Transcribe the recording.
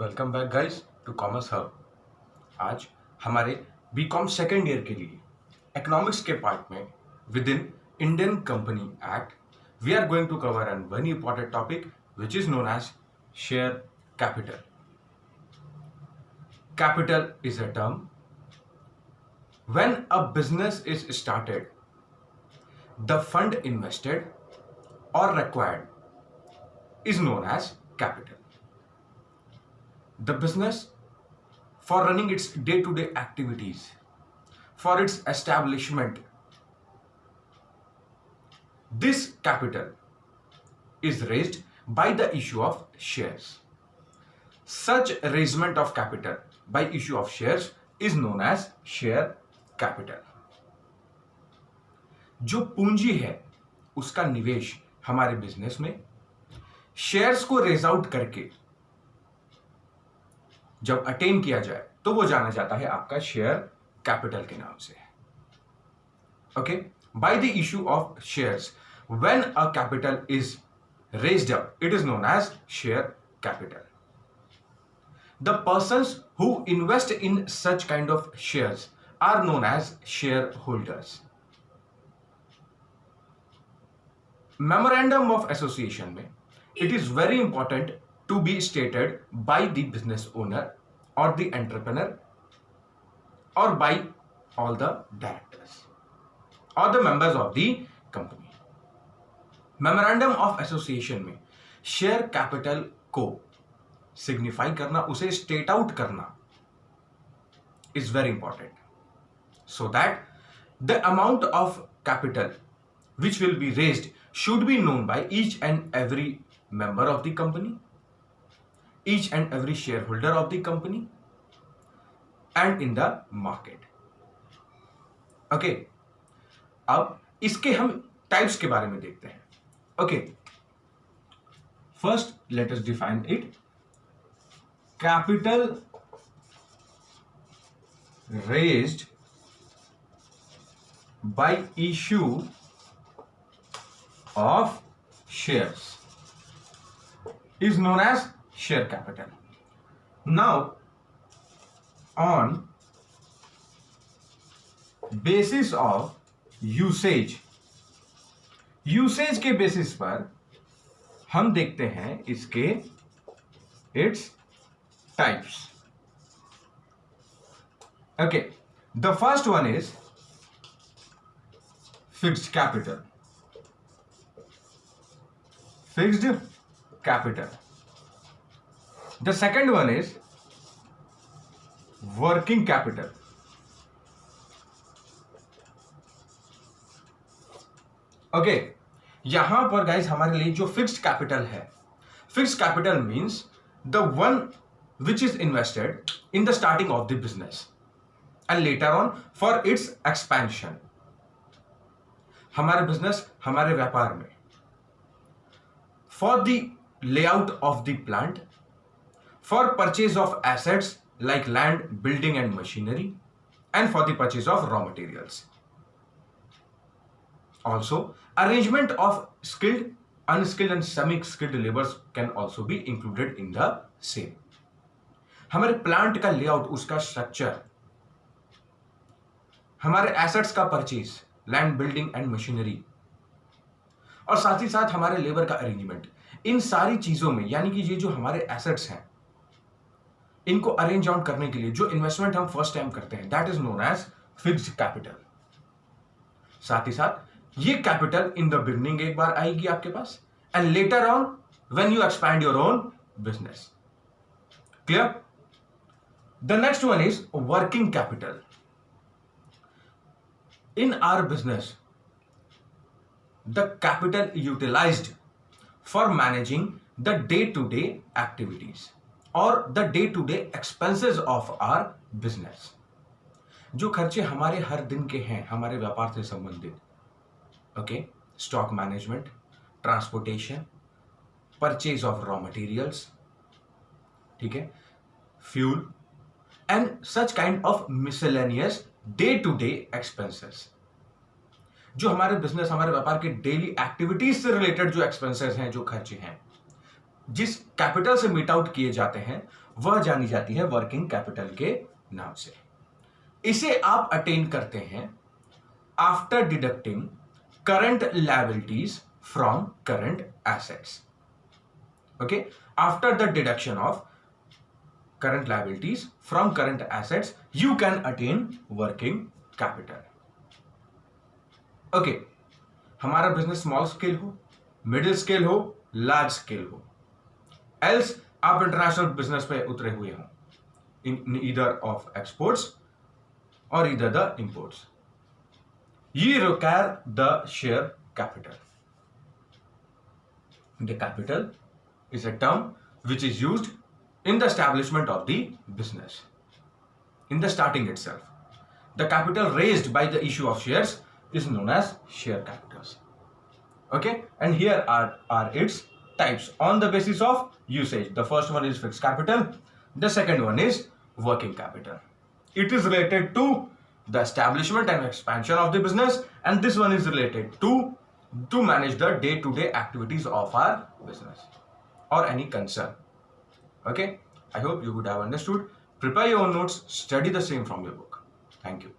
Welcome back guys to Commerce Hub. आज हमारे BCom second year के लिए इकोनॉमिक्स के पार्ट में within Indian company act we are going to cover an one important topic which is known as share capital. Capital is a term. When a business is started, the fund invested or required is known as capital. The business, for running its day-to-day activities, for its establishment, this capital is raised by the issue of shares. Such raisement of capital by issue of shares is known as share capital. जो पूंजी है उसका निवेश हमारे business में shares को raise out करके जब अटेन किया जाए तो वो जाना जाता है आपका शेयर कैपिटल के नाम से. Okay, by the issue of shares when a capital is raised up it is known as share capital. The persons who invest in such kind of shares are known as shareholders. Memorandum of association में it is very important to be stated by the business owner or the entrepreneur or by all the directors or the members of the company. Memorandum of association में share capital को signify करना, उसे state out करना is very important so that the amount of capital which will be raised should be known by each and every member of the company, each and every share holder of the company and in the market. Okay, अब इसके हम types के बारे में देखते हैं. Okay, first let us define it. Capital raised by issue of shares is known as share capital. Now, on basis of usage के basis पर हम देखते हैं इसके its types. Okay, the first one is fixed capital. Fixed capital. The second one is working capital. Okay, यहां पर guys हमारे लिए जो फिक्स्ड कैपिटल है, fixed capital means the one which is invested in the starting of the business and later on for its expansion. हमारे business, हमारे व्यापार में for the layout of the plant, for purchase of assets like land, building and machinery, and for the purchase of raw materials. Also, arrangement of skilled, unskilled and semi-skilled laborers can also be included in the same. हमारे plant का layout, उसका structure, हमारे assets का purchase, land, building and machinery, और साथ ही साथ हमारे लेबर का अरेंजमेंट, इन सारी चीजों में यानी कि ये जो हमारे एसेट्स हैं इनको अरेंज आउट करने के लिए जो इन्वेस्टमेंट हम फर्स्ट टाइम करते हैं that is known as fixed capital. साथ ही साथ ये कैपिटल इन द बिगिनिंग एक बार आएगी आपके पास and later on when you expand your own business. Clear? The next one is working capital. In our business, the capital utilized for managing the day-to-day activities or the day-to-day expenses of our business. जो खर्चे हमारे हर दिन के हैं हमारे व्यापार से संबंधित, okay, stock management, transportation, purchase of raw materials, ठीक है, fuel and such kind of miscellaneous day-to-day expenses. जो हमारे बिजनेस, हमारे व्यापार के डेली एक्टिविटीज से रिलेटेड जो एक्सपेंसेस हैं, जो खर्चे हैं, जिस कैपिटल से मीट आउट किए जाते हैं वह जानी जाती है वर्किंग कैपिटल के नाम से। इसे आप अटेन करते हैं after deducting current liabilities from current assets. Okay, after the deduction of current liabilities from current assets you can attain working capital. Okay, हमारा बिजनेस स्मॉल स्केल हो, मिडिल स्केल हो, लार्ज स्केल हो, else आप international business पे उतरे हुए हो in either of exports और either the imports, you require the share capital. The capital is a term which is used in the establishment of the business, in the starting itself. The capital raised by the issue of shares is known as share capitals. Okay, and here are its types on the basis of usage. The first one is fixed capital, the second one is working capital. It is related to the establishment and expansion of the business, and this one is related to manage the day-to-day activities of our business or any concern. Okay, I hope you would have understood. Prepare your own notes, study the same from your book. Thank you.